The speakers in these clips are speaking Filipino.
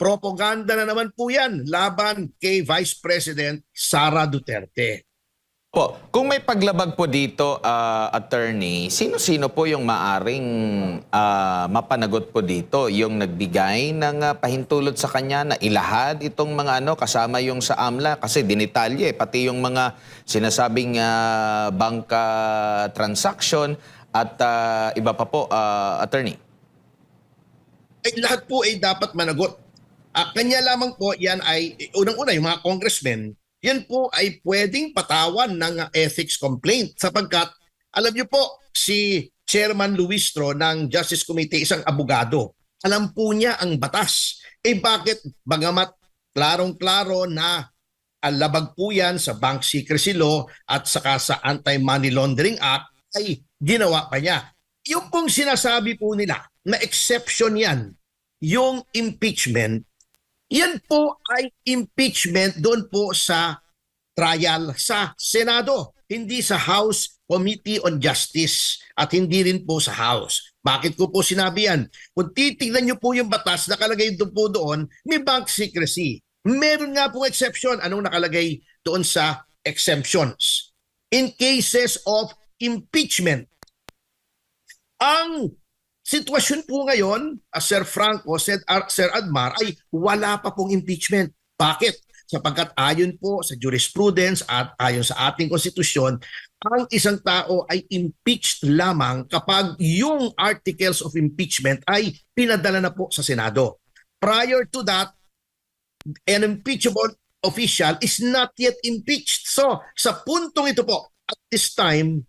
propaganda na naman po yan laban kay Vice President Sara Duterte. Po, kung may paglabag po dito, attorney, sino-sino po yung maaring mapanagot po dito? Yung nagbigay ng pahintulot sa kanya na ilahad itong mga kasama yung sa AMLA? Kasi dinitalye, pati yung mga sinasabing bangka transaction at iba pa po, attorney. Lahat po ay dapat managot. Kanya lamang po yan ay, unang-una yung mga congressmen, yan po ay pwedeng patawan ng ethics complaint sapagkat alam niyo po si Chairman Luistro ng Justice Committee isang abogado. Alam po niya ang batas. Bakit bagamat klarong-klaro na labag po yan sa Bank Secrecy Law at saka sa Anti-Money Laundering Act ay ginawa pa niya. Yung pong sinasabi po nila na exception yan, yung impeachment, yan po ay impeachment doon po sa trial sa Senado, hindi sa House Committee on Justice at hindi rin po sa House. Bakit ko po sinabi yan? Kung titignan niyo po yung batas, nakalagay doon po doon, may bank secrecy. Meron nga po exception. Anong nakalagay doon sa exemptions? In cases of impeachment. Ang sitwasyon po ngayon, Sir Franco, Sir Admar, ay wala pa pong impeachment. Bakit? Sapagkat ayon po sa jurisprudence at ayon sa ating konstitusyon, ang isang tao ay impeached lamang kapag yung articles of impeachment ay pinadala na po sa Senado. Prior to that, an impeachable official is not yet impeached. So, sa puntong ito po, at this time,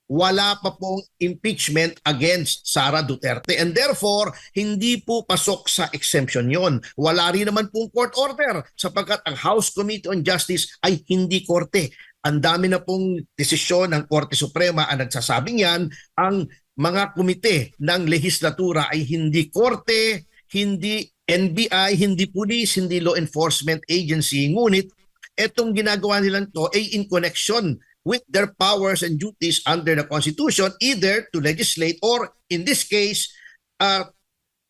wala pa pong impeachment against Sara Duterte and therefore hindi po pasok sa exemption yon. Wala rin naman pong court order sapagkat ang House Committee on Justice ay hindi korte. Ang dami na pong desisyon ng Korte Suprema ang nagsasabing yan. Ang mga komite ng lehislatura ay hindi korte, hindi NBI, hindi police, hindi law enforcement agency. Ngunit etong ginagawa nilang to ay in connection with their powers and duties under the Constitution, either to legislate or, in this case,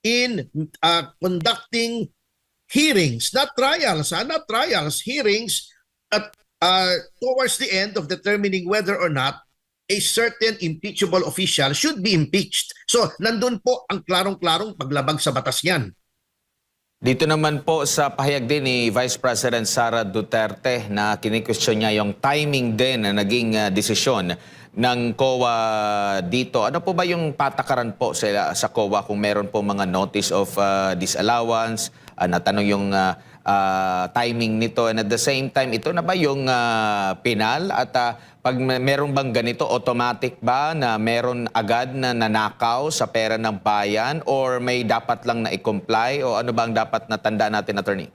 in conducting hearings, not trials, hearings at towards the end of determining whether or not a certain impeachable official should be impeached. So, nandun po ang klarong-klarong paglabag sa batas niyan. Dito naman po sa pahayag din ni Vice President Sara Duterte na kini-question niya yung timing din na naging desisyon ng COA dito. Ano po ba yung patakaran po sa COA kung meron po mga notice of disallowance? Natanong yung timing nito and at the same time, ito na ba yung penal at pag meron bang ganito, automatic ba na meron agad na nanakaw sa pera ng bayan or may dapat lang na i-comply o ano bang dapat natanda natin, attorney?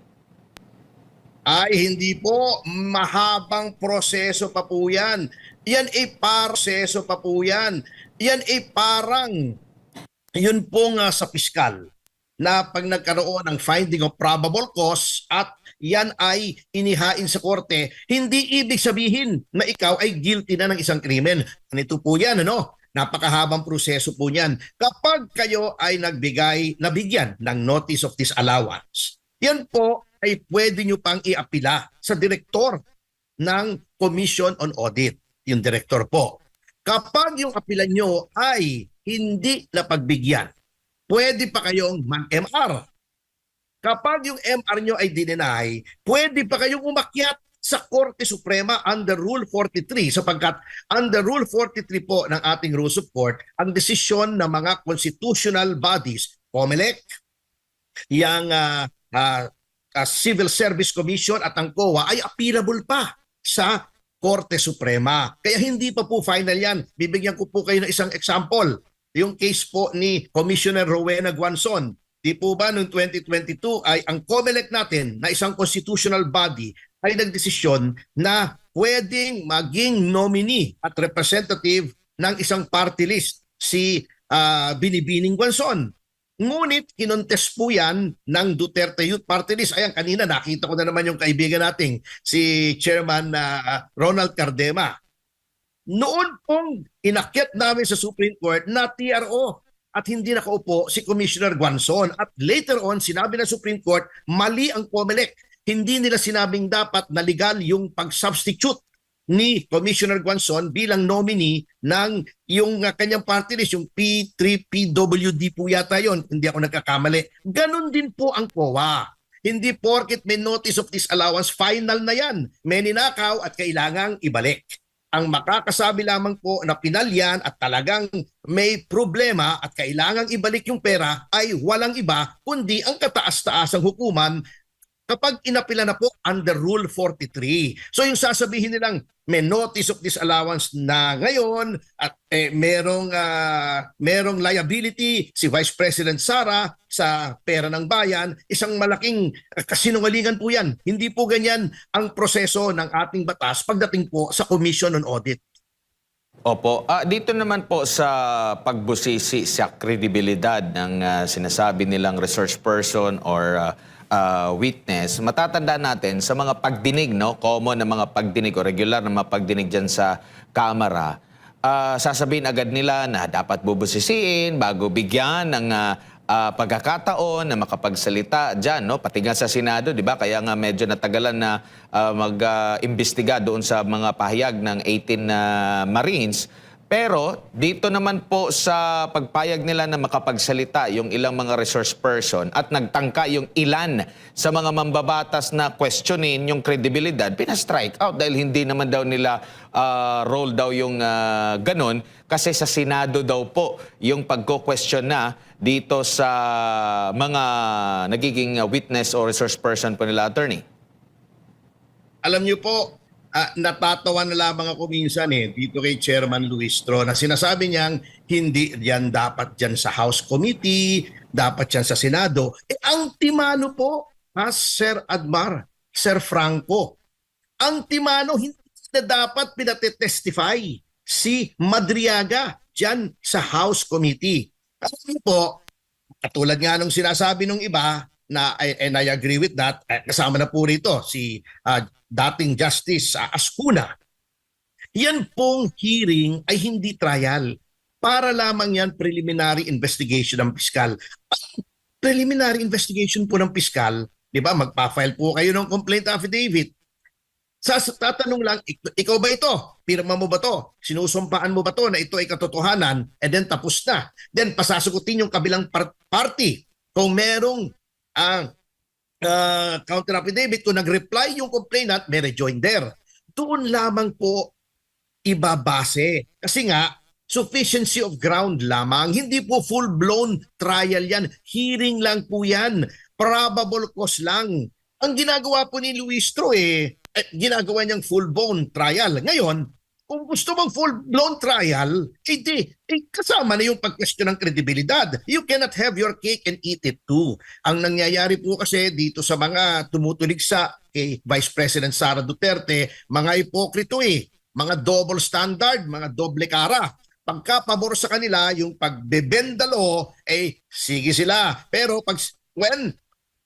Ay, hindi po. Mahabang proseso pa po yan. Yan ay proseso pa po yan. Yan ay parang, yun pong sa piskal na pag nagkaroon ng finding of probable cause at yan ay inihain sa korte, hindi ibig sabihin na ikaw ay guilty na ng isang krimen. Ganito po yan, napakahabang proseso po niyan. Kapag kayo ay nabigyan ng notice of disallowance, yan po ay pwede nyo pang iapila sa direktor ng Commission on Audit, yung direktor po. Kapag yung apila nyo ay hindi napagbigyan, pwede pa kayong mag-MR. Kapag yung MR nyo ay dinenay, pwede pa kayong umakyat sa Korte Suprema under Rule 43 sapagkat under Rule 43 po ng ating Rules of Court, ang desisyon ng mga constitutional bodies, COMELEC, yung Civil Service Commission at ang COA ay appealable pa sa Korte Suprema. Kaya hindi pa po final yan. Bibigyan ko po kayo ng isang example. Yung case po ni Commissioner Rowena Guanzon. Di po ba noong 2022 ay ang COMELEC natin na isang constitutional body ay nagdesisyon na pwedeng maging nominee at representative ng isang party list si Binibining Guanzon. Ngunit kinontes po yan ng Duterte Youth Party List. Ayan, kanina nakita ko na naman yung kaibigan nating si Chairman Ronald Cardema. Noon pong inakyat namin sa Supreme Court na TRO at hindi nakaupo si Commissioner Guanzon. At later on, sinabi ng Supreme Court, mali ang COMELEC. Hindi nila sinabing dapat na legal yung pag-substitute ni Commissioner Guanzon bilang nominee ng yung kanyang party list, yung P3PWD po yata yon, hindi ako nagkakamali. Ganon din po ang COA. Hindi porket may notice of disallowance, final na yan. May ninakaw at kailangang ibalik. Ang makakasabi lamang po na pinalyan at talagang may problema at kailangang ibalik yung pera ay walang iba kundi ang kataas-taasang hukuman kapag inapila na po under Rule 43. So yung sasabihin nilang may notice of disallowance na ngayon at merong liability si Vice President Sara sa pera ng bayan, isang malaking kasinungalingan po yan. Hindi po ganyan ang proseso ng ating batas pagdating po sa Commission on Audit. Opo. Dito naman po sa pagbusisi sa kredibilidad ng sinasabi nilang research person or witness, matatanda natin sa mga pagdinig, no? Common na mga pagdinig o regular na mga pagdinig dyan sa Kamara, sasabihin agad nila na dapat bubusisiin bago bigyan ng pagkakataon na makapagsalita dyan, no? Pati nga sa Senado, di ba? Kaya nga medyo natagalan na mag-imbestiga doon sa mga pahayag ng 18 Marines. Pero dito naman po sa pagpayag nila na makapagsalita yung ilang mga resource person at nagtangka yung ilan sa mga mambabatas na questionin yung kredibilidad, pina-strike out dahil hindi naman daw nila roll daw yung ganun kasi sa Senado daw po yung pagko-question na dito sa mga nagiging witness o resource person po nila, attorney. Alam niyo po, natatawa na lamang ako minsan dito kay Chairman Luistro na sinasabi niyang hindi yan dapat dyan sa House Committee, dapat dyan sa Senado. Ang timano po, Sir Admar, Sir Franco, ang timano hindi na dapat pinatestify si Madriaga dyan sa House Committee. Kasi po, katulad nga nung sinasabi nung iba, and I agree with that, kasama na po rito si dating Justice Ascuna. Yan pong hearing ay hindi trial. Para lamang yan preliminary investigation ng piskal. Preliminary investigation po ng piskal, di ba, magpa-file po kayo ng complaint affidavit. Tatanong lang, ikaw ba ito? Pirma mo ba to? Sinusumpaan mo ba to na ito ay katotohanan? And then tapos na. Then pasasagutin yung kabilang party. Kung merong counter affidavit, kung nag-reply yung complainant, may rejoinder. Doon lamang po ibabase. Kasi nga, sufficiency of ground lamang. Hindi po full-blown trial yan. Hearing lang po yan. Probable cause lang. Ang ginagawa po ni Luistro ginagawa niyang full-blown trial. Ngayon, kung gusto mong full-blown trial, kasama na yung pag-question ng kredibilidad. You cannot have your cake and eat it too. Ang nangyayari po kasi dito sa mga tumutulig sa kay Vice President Sara Duterte, mga ipokrito mga double standard, mga doble kara. Pagka pabor sa kanila, yung pagbebendalo, sige sila. Pero when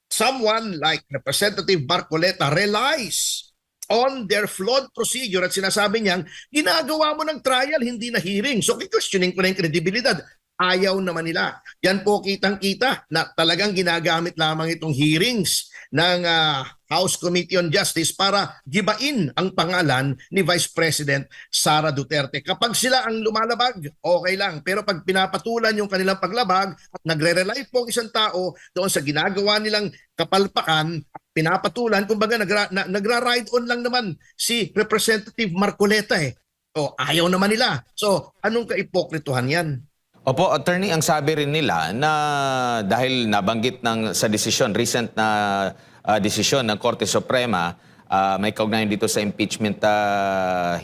someone like Representative Marcoleta relies on their flawed procedure at sinasabi niyang, ginagawa mo ng trial, hindi na hearing. So, questioning ko na yung kredibilidad. Ayaw naman nila. Yan po kitang-kita na talagang ginagamit lamang itong hearings ng House Committee on Justice para gibain ang pangalan ni Vice President Sara Duterte. Kapag sila ang lumalabag, okay lang. Pero pag pinapatulan yung kanilang paglabag at nagre-rely po ang isang tao doon sa ginagawa nilang kapalpakan, pinapatulan, kumbaga nagra-ride on lang naman si Representative Marcoleta O ayaw naman nila. So, anong kaipokrituhan yan? Opo, attorney, ang sabi rin nila na dahil nabanggit sa desisyon, recent na desisyon ng Korte Suprema, may kaugnayan dito sa impeachment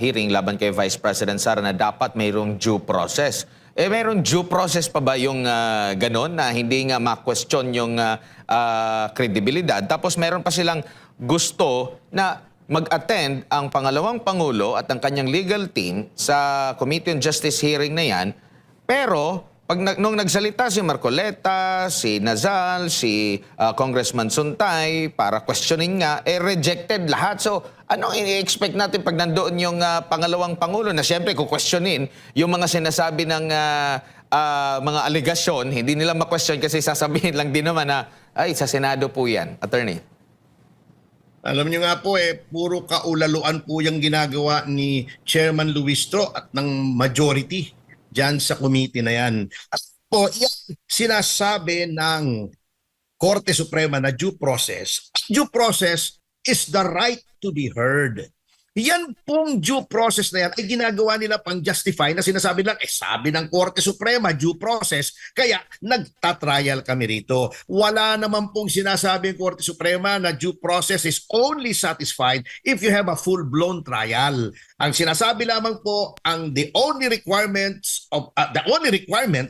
hearing laban kay Vice President Sara na dapat mayroong due process. Mayroong due process pa ba yung ganon na hindi nga ma-question yung kredibilidad? Tapos mayroon pa silang gusto na mag-attend ang pangalawang Pangulo at ang kanyang legal team sa Committee on Justice hearing na yan. Pero nung nagsalita si Marcoleta, si Nazal, si Congressman Suntay para questioning nga, rejected lahat. So anong i-expect natin pag nandoon yung pangalawang Pangulo na siyempre kukwestiyonin yung mga sinasabi ng mga aligasyon, hindi nila ma-question kasi sasabihin lang din naman na, ay, sa Senado po yan, Attorney. Alam niyo nga po puro kaulaluan po yung ginagawa ni Chairman Luistro at ng majority dyan sa committee na yan. At po, yan sinasabi ng Korte Suprema na due process. Due process is the right to be heard. Yan pong due process na yan ay ginagawa nila pang justify na sinasabi lang, sabi ng Korte Suprema, due process, kaya nagtatrial kami rito. Wala naman pong sinasabi ng Korte Suprema na due process is only satisfied if you have a full-blown trial. Ang sinasabi lamang po, the only requirement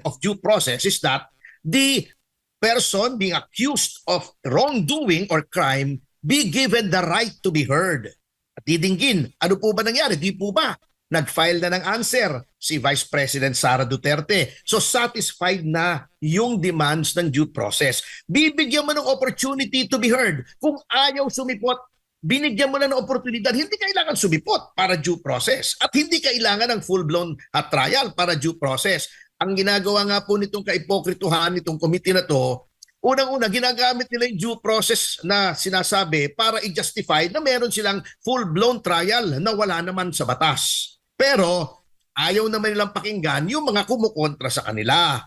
of due process is that the person being accused of wrongdoing or crime be given the right to be heard. At didinggin, ano po ba nangyari? Di po ba? Nag-file na ng answer si Vice President Sara Duterte. So satisfied na yung demands ng due process. Bibigyan mo ng opportunity to be heard. Kung ayaw sumipot, binigyan mo na ng oportunidad. Hindi kailangan sumipot para due process. At hindi kailangan ng full-blown trial para due process. Ang ginagawa nga po nitong kaipokrituhan nitong committee na to, unang-una, ginagamit nila yung due process na sinasabi para i-justify na meron silang full-blown trial na wala naman sa batas. Pero ayaw naman nilang pakinggan yung mga kumukontra sa kanila.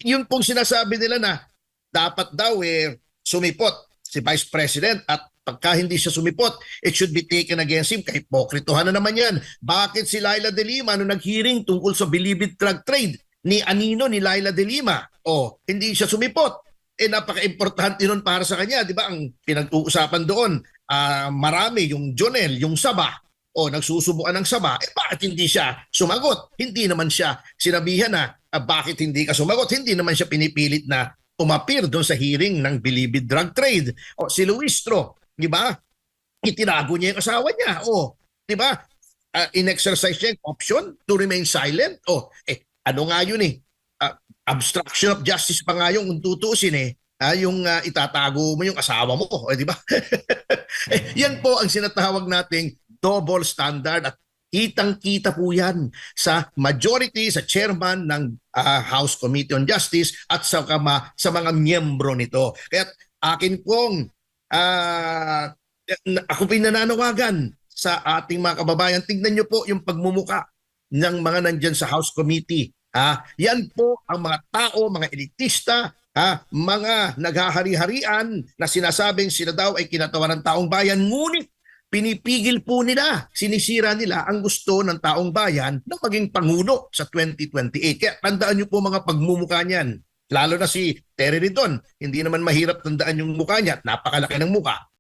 Yun pong sinasabi nila na dapat daw sumipot si Vice President at pagka hindi siya sumipot, it should be taken against him. Kahipokrituhan na naman yan. Bakit si Laila De Lima nung nag-hearing tungkol sa Bilibid drug trade ni Anino ni Laila De Lima, hindi siya sumipot? Napaka-importante nun para sa kanya, di ba? Ang pinag-uusapan doon, marami yung Jonel, yung Saba, nagsusubuan ng Saba, bakit hindi siya sumagot? Hindi naman siya sinabihan na, bakit hindi ka sumagot? Hindi naman siya pinipilit na umapir doon sa hearing ng Bilibid drug trade. Si Luistro, di ba? Itinago niya yung asawa niya. Di ba? In-exercise niya yung option to remain silent. Ano nga yun obstruction of justice pa nga yung tutusin yung itatago mo yung asawa mo, di ba? Yan po ang sinatawag nating double standard at kitang-kita po yan sa majority, sa chairman ng House Committee on Justice at sa mga miyembro nito. Kaya akin pong ako pinananawagan sa ating mga kababayan, tignan nyo po yung pagmumuka ng mga nandyan sa House Committee. Yan po ang mga tao, mga elitista, mga naghahari-harian na sinasabing sila daw ay kinatawa ng taong bayan, ngunit pinipigil po nila, sinisira nila ang gusto ng taong bayan na maging pangulo sa 2028. Kaya tandaan nyo po mga pagmumuka niyan. Lalo na si Terry Ridon, hindi naman mahirap tandaan yung mukha niya, napakalaki ng mukha.